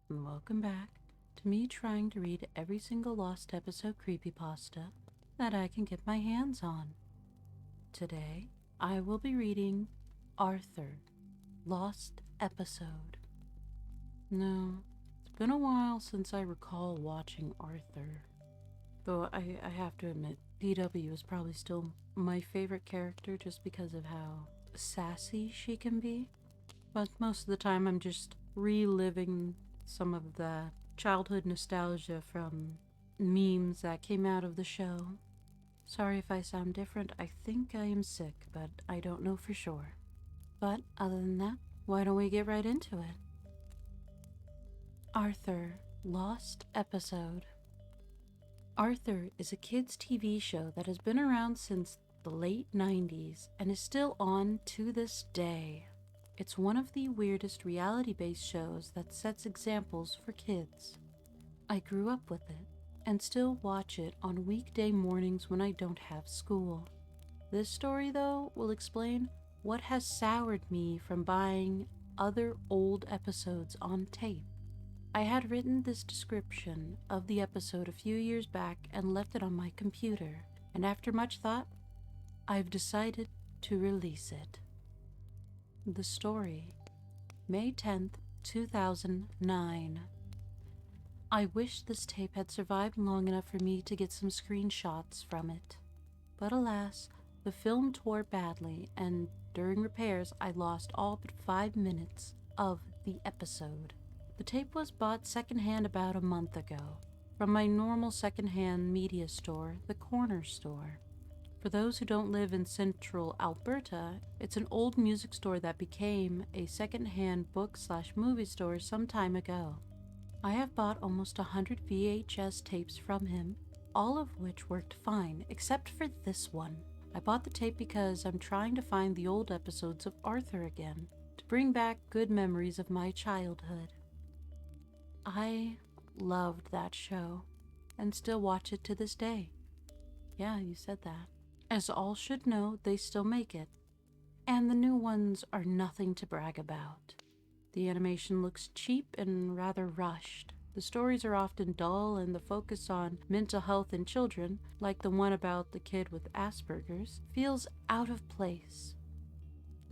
and welcome back to me trying to read every single Lost episode creepypasta that I can get my hands on. Today, I will be reading Arthur, Lost Episode. No, it's been a while since I recall watching Arthur. Though I have to admit, DW is probably still my favorite character just because of how sassy she can be. But most of the time I'm just reliving some of the childhood nostalgia from memes that came out of the show. Sorry if I sound different. I think I am sick, but I don't know for sure. But other than that, why don't we get right into it? Arthur, Lost Episode. Arthur is a kids' TV show that has been around since the late 90s and is still on to this day. It's one of the weirdest reality-based shows that sets examples for kids. I grew up with it and still watch it on weekday mornings when I don't have school. This story, though, will explain what has soured me from buying other old episodes on tape. I had written this description of the episode a few years back and left it on my computer, and after much thought, I've decided to release it. The story, May 10th, 2009. I wish this tape had survived long enough for me to get some screenshots from it. But alas, the film tore badly, and during repairs I lost all but 5 minutes of the episode. The tape was bought secondhand about a month ago, from my normal secondhand media store, the Corner Store. For those who don't live in central Alberta, it's an old music store that became a second-hand book/movie store some time ago. I have bought almost 100 VHS tapes from him, all of which worked fine, except for this one. I bought the tape because I'm trying to find the old episodes of Arthur again, to bring back good memories of my childhood. I loved that show, and still watch it to this day. Yeah, you said that. As all should know, they still make it, and the new ones are nothing to brag about. The animation looks cheap and rather rushed. The stories are often dull, and the focus on mental health in children, like the one about the kid with Asperger's, feels out of place.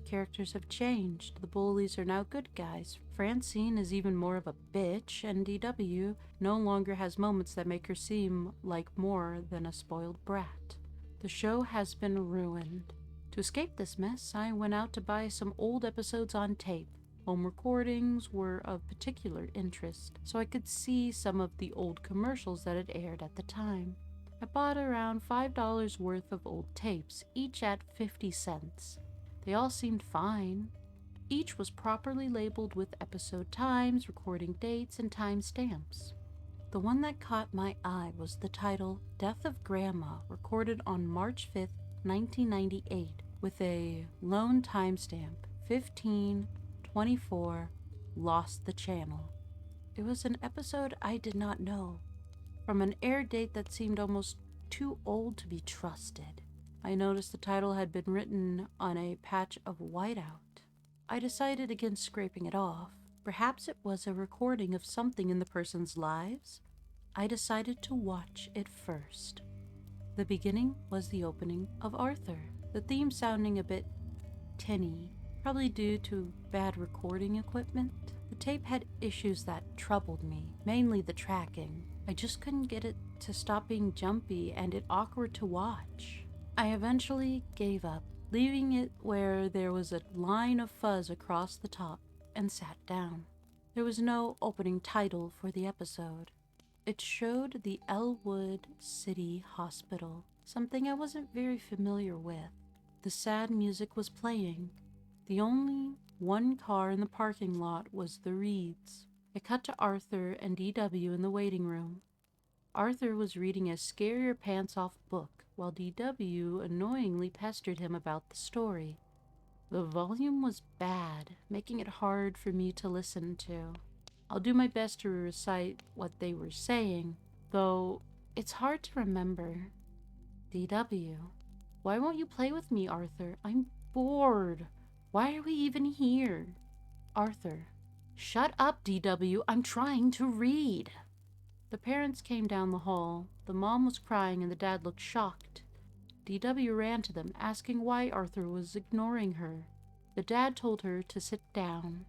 Characters have changed. The bullies are now good guys. Francine is even more of a bitch, and DW no longer has moments that make her seem like more than a spoiled brat. The show has been ruined. To escape this mess, I went out to buy some old episodes on tape. Home recordings were of particular interest, so I could see some of the old commercials that had aired at the time. I bought around $5 worth of old tapes, each at 50 cents. They all seemed fine. Each was properly labeled with episode times, recording dates, and timestamps. The one that caught my eye was the title Death of Grandma, recorded on March 5th, 1998, with a lone timestamp, 15:24, lost the channel. It was an episode I did not know, from an air date that seemed almost too old to be trusted. I noticed the title had been written on a patch of whiteout. I decided against scraping it off. Perhaps it was a recording of something in the person's lives. I decided to watch it first. The beginning was the opening of Arthur, the theme sounding a bit tinny, probably due to bad recording equipment. The tape had issues that troubled me, mainly the tracking. I just couldn't get it to stop being jumpy and it awkward to watch. I eventually gave up, leaving it where there was a line of fuzz across the top, and sat down. There was no opening title for the episode. It showed the Elwood City Hospital, something I wasn't very familiar with. The sad music was playing. The only one car in the parking lot was the Reeds. It cut to Arthur and DW in the waiting room. Arthur was reading a scare-your-pants-off book, while DW annoyingly pestered him about the story. The volume was bad, making it hard for me to listen to. I'll do my best to recite what they were saying, though it's hard to remember. DW, why won't you play with me, Arthur? I'm bored. Why are we even here? Arthur, "Shut up, DW, I'm trying to read." The parents came down the hall. The mom was crying and the dad looked shocked. DW ran to them, asking why Arthur was ignoring her. The dad told her to sit down.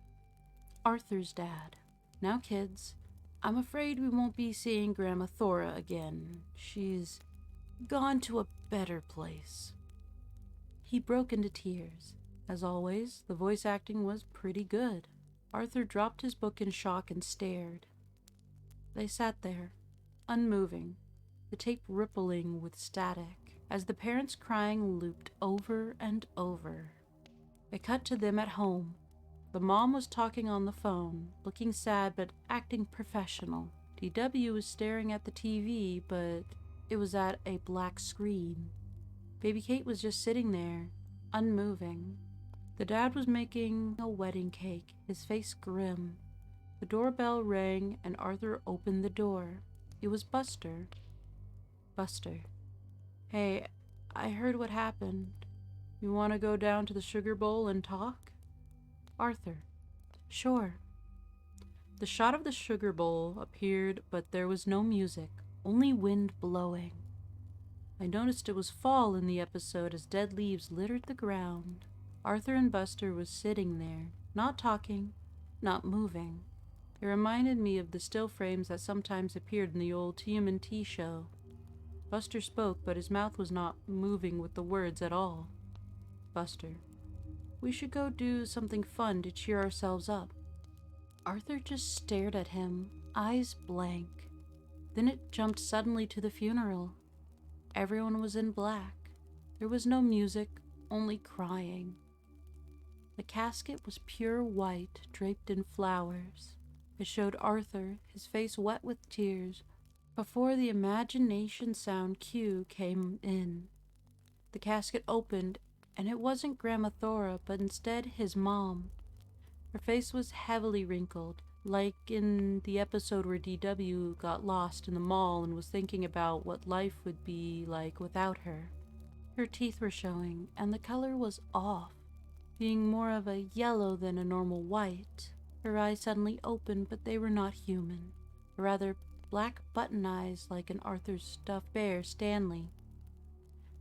Arthur's dad. "Now, kids, I'm afraid we won't be seeing Grandma Thora again. She's gone to a better place." He broke into tears. As always, the voice acting was pretty good. Arthur dropped his book in shock and stared. They sat there, unmoving, the tape rippling with static, as the parents' crying looped over and over. It cut to them at home. The mom was talking on the phone, looking sad but acting professional. DW was staring at the TV, but it was at a black screen. Baby Kate was just sitting there, unmoving. The dad was making a wedding cake, his face grim. The doorbell rang and Arthur opened the door. It was Buster. "Buster, hey, I heard what happened. You want to go down to the sugar bowl and talk?" Arthur: "Sure." The shot of the sugar bowl appeared, but there was no music, only wind blowing. I noticed it was fall in the episode as dead leaves littered the ground. Arthur and Buster was sitting there, not talking, not moving. It reminded me of the still frames that sometimes appeared in the old TMNT show. Buster spoke, but his mouth was not moving with the words at all. Buster: "We should go do something fun to cheer ourselves up." Arthur just stared at him, eyes blank. Then it jumped suddenly to the funeral. Everyone was in black. There was no music, only crying. The casket was pure white, draped in flowers. It showed Arthur, his face wet with tears, before the imagination sound cue came in. The casket opened, and it wasn't Grandma Thora, but instead his mom. Her face was heavily wrinkled, like in the episode where DW got lost in the mall and was thinking about what life would be like without her. Her teeth were showing, and the color was off, being more of a yellow than a normal white. Her eyes suddenly opened, but they were not human. Rather, black button eyes like an Arthur's stuffed bear, Stanley.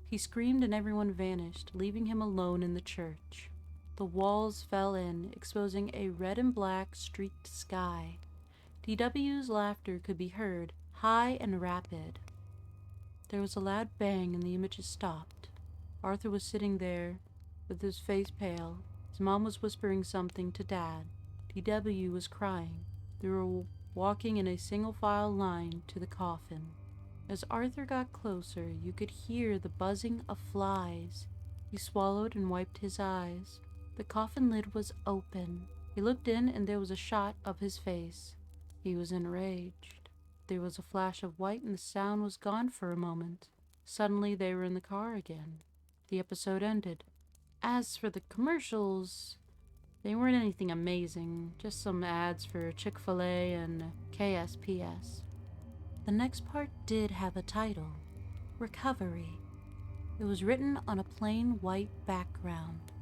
He screamed and everyone vanished, leaving him alone in the church. The walls fell in, exposing a red and black streaked sky. DW's laughter could be heard, high and rapid. There was a loud bang and the images stopped. Arthur was sitting there, with his face pale. His mom was whispering something to Dad. DW was crying. They were walking in a single-file line to the coffin. As Arthur got closer, you could hear the buzzing of flies. He swallowed and wiped his eyes. The coffin lid was open. He looked in and there was a shot of his face. He was enraged. There was a flash of white and the sound was gone for a moment. Suddenly they were in the car again. The episode ended. As for the commercials, they weren't anything amazing, just some ads for Chick-fil-A and KSPS. The next part did have a title, Recovery. It was written on a plain white background.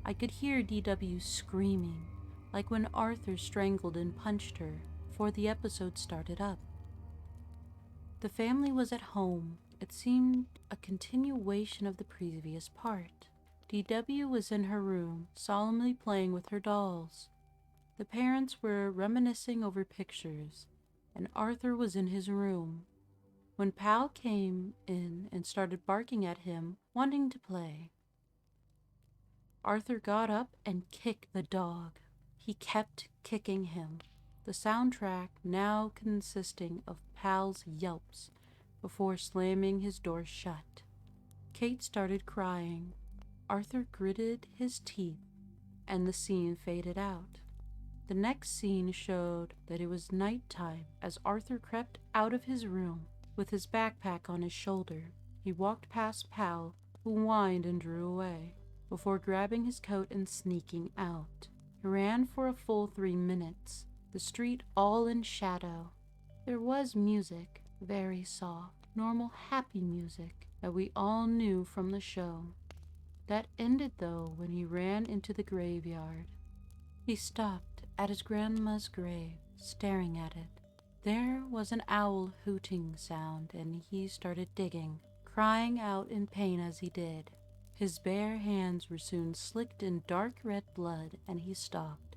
I could hear DW screaming, like when Arthur strangled and punched her before the episode started up. The family was at home. It seemed a continuation of the previous part. DW was in her room, solemnly playing with her dolls. The parents were reminiscing over pictures, and Arthur was in his room. When Pal came in and started barking at him, wanting to play, Arthur got up and kicked the dog. He kept kicking him, the soundtrack now consisting of Pal's yelps before slamming his door shut. Kate started crying. Arthur gritted his teeth, and the scene faded out. The next scene showed that it was nighttime as Arthur crept out of his room with his backpack on his shoulder. He walked past Pal, who whined and drew away, before grabbing his coat and sneaking out. He ran for a full 3 minutes, the street all in shadow. There was music, very soft, normal, happy music that we all knew from the show. That ended, though, when he ran into the graveyard. He stopped at his grandma's grave, staring at it. There was an owl hooting sound, and he started digging, crying out in pain as he did. His bare hands were soon slicked in dark red blood, and he stopped,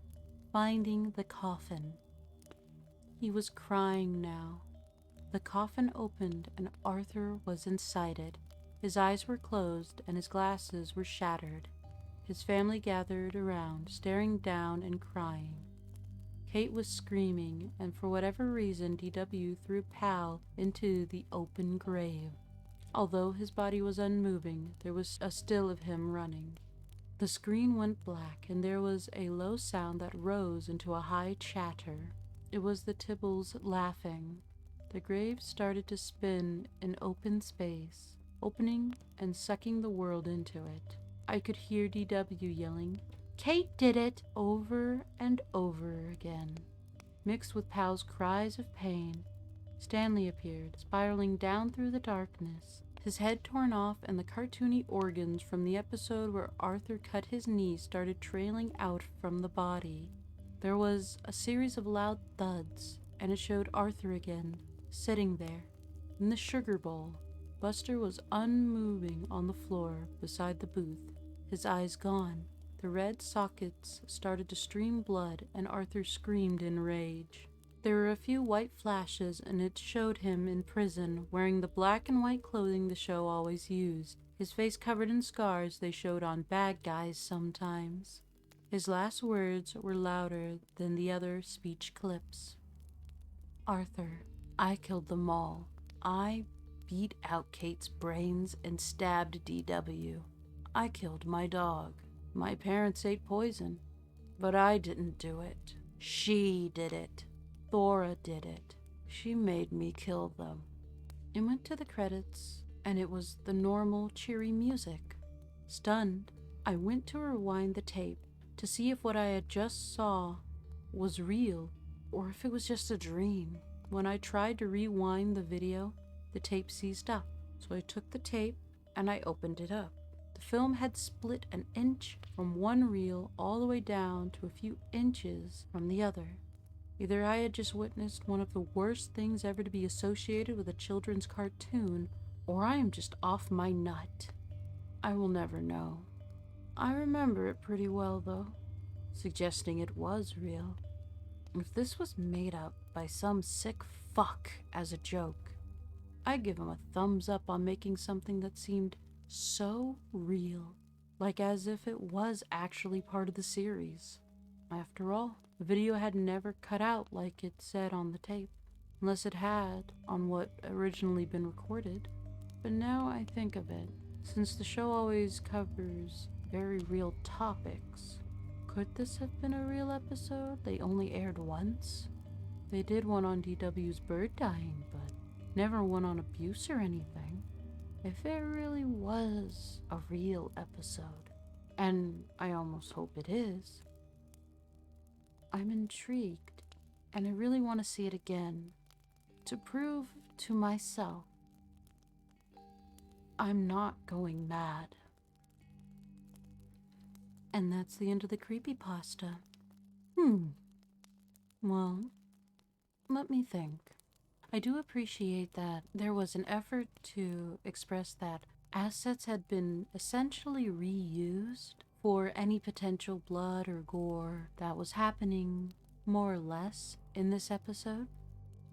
finding the coffin. He was crying now. The coffin opened, and Arthur was inside it. His eyes were closed, and his glasses were shattered. His family gathered around, staring down and crying. Kate was screaming, and for whatever reason, DW threw Pal into the open grave. Although his body was unmoving, there was a still of him running. The screen went black, and there was a low sound that rose into a high chatter. It was the Tibbles laughing. The grave started to spin in open space, opening and sucking the world into it. I could hear DW yelling, "Kate did it!" over and over again. Mixed with Pal's cries of pain, Stanley appeared, spiraling down through the darkness, his head torn off, and the cartoony organs from the episode where Arthur cut his knee started trailing out from the body. There was a series of loud thuds, and it showed Arthur again, sitting there, in the sugar bowl. Buster was unmoving on the floor beside the booth, his eyes gone. The red sockets started to stream blood, and Arthur screamed in rage. There were a few white flashes, and it showed him in prison, wearing the black and white clothing the show always used, his face covered in scars they showed on bad guys sometimes. His last words were louder than the other speech clips. "Arthur, I killed them all. I beat out Kate's brains and stabbed DW. I killed my dog. My parents ate poison, but I didn't do it. She did it. Thora did it. She made me kill them." It went to the credits, and it was the normal, cheery music. Stunned, I went to rewind the tape to see if what I had just saw was real or if it was just a dream. When I tried to rewind the video, the tape seized up, so I took the tape and I opened it up. The film had split an inch from one reel all the way down to a few inches from the other. Either I had just witnessed one of the worst things ever to be associated with a children's cartoon, or I am just off my nut. I will never know. I remember it pretty well, though, suggesting it was real. If this was made up by some sick fuck as a joke, I'd give him a thumbs up on making something that seemed so real, like as if it was actually part of the series. After all, the video had never cut out like it said on the tape, unless it had on what originally been recorded. But now I think of it, since the show always covers very real topics, could this have been a real episode they only aired once? They did one on DW's bird dying, but never one on abuse or anything. If it really was a real episode, and I almost hope it is, I'm intrigued, and I really want to see it again, to prove to myself I'm not going mad. And that's the end of the creepypasta. Well, let me think. I do appreciate that there was an effort to express that assets had been essentially reused for any potential blood or gore that was happening, more or less, in this episode.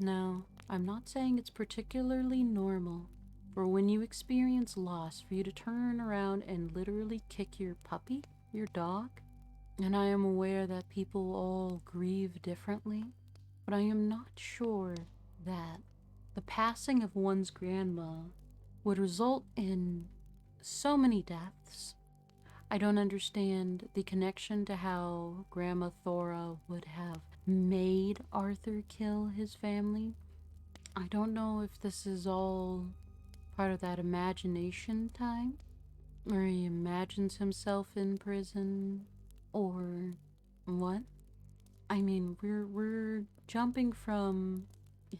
Now, I'm not saying it's particularly normal for when you experience loss for you to turn around and literally kick your puppy, your dog. And I am aware that people all grieve differently, but I am not sure that the passing of one's grandma would result in so many deaths. I don't understand the connection to how Grandma Thora would have made Arthur kill his family. I don't know if this is all part of that imagination time, where he imagines himself in prison, or what? I mean, we're jumping from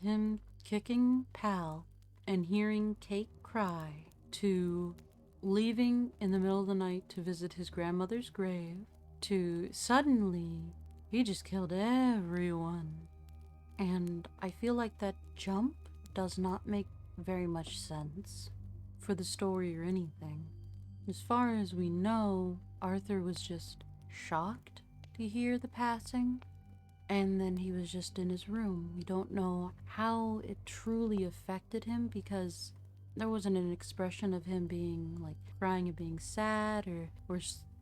him kicking Pal and hearing Kate cry to leaving in the middle of the night to visit his grandmother's grave to suddenly He just killed everyone. And I feel like that jump does not make very much sense for the story or anything. As far as we know, Arthur was just shocked to hear the passing, and then he was just in his room. We don't know how it truly affected him because there wasn't an expression of him being like crying and being sad or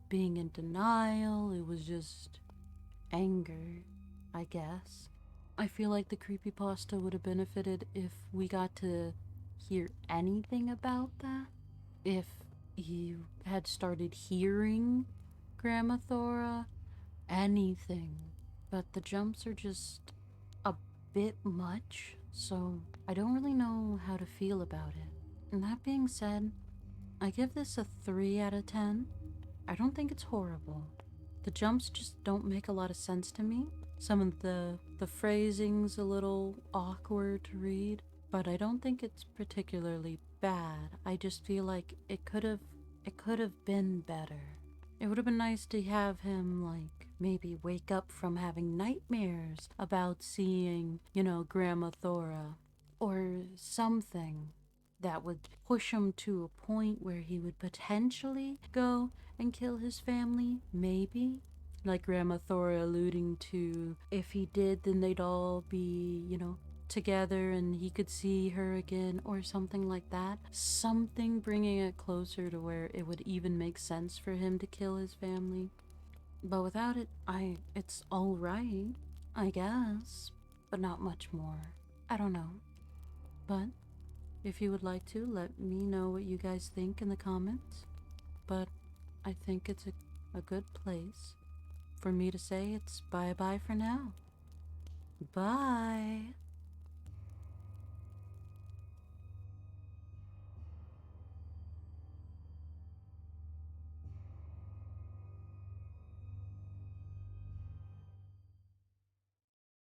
being in denial. It was just anger, I guess. I feel like the creepypasta would have benefited if we got to hear anything about that. If you had started hearing Grandma Thora, anything. But the jumps are just a bit much, so I don't really know how to feel about it. And that being said, I give this a 3 out of 10. I don't think it's horrible. The jumps just don't make a lot of sense to me. Some of the phrasing's a little awkward to read, but I don't think it's particularly bad. I just feel like it could have been better. It would have been nice to have him like maybe wake up from having nightmares about seeing, Grandma Thora or something that would push him to a point where he would potentially go and kill his family, maybe. Like Grandma Thora alluding to, if he did, then they'd all be, together and he could see her again or something like that. Something bringing it closer to where it would even make sense for him to kill his family. But without it, it's all right, I guess, but not much more. I don't know. But if you would like to, let me know what you guys think in the comments. But I think it's a good place for me to say it's bye-bye for now. Bye.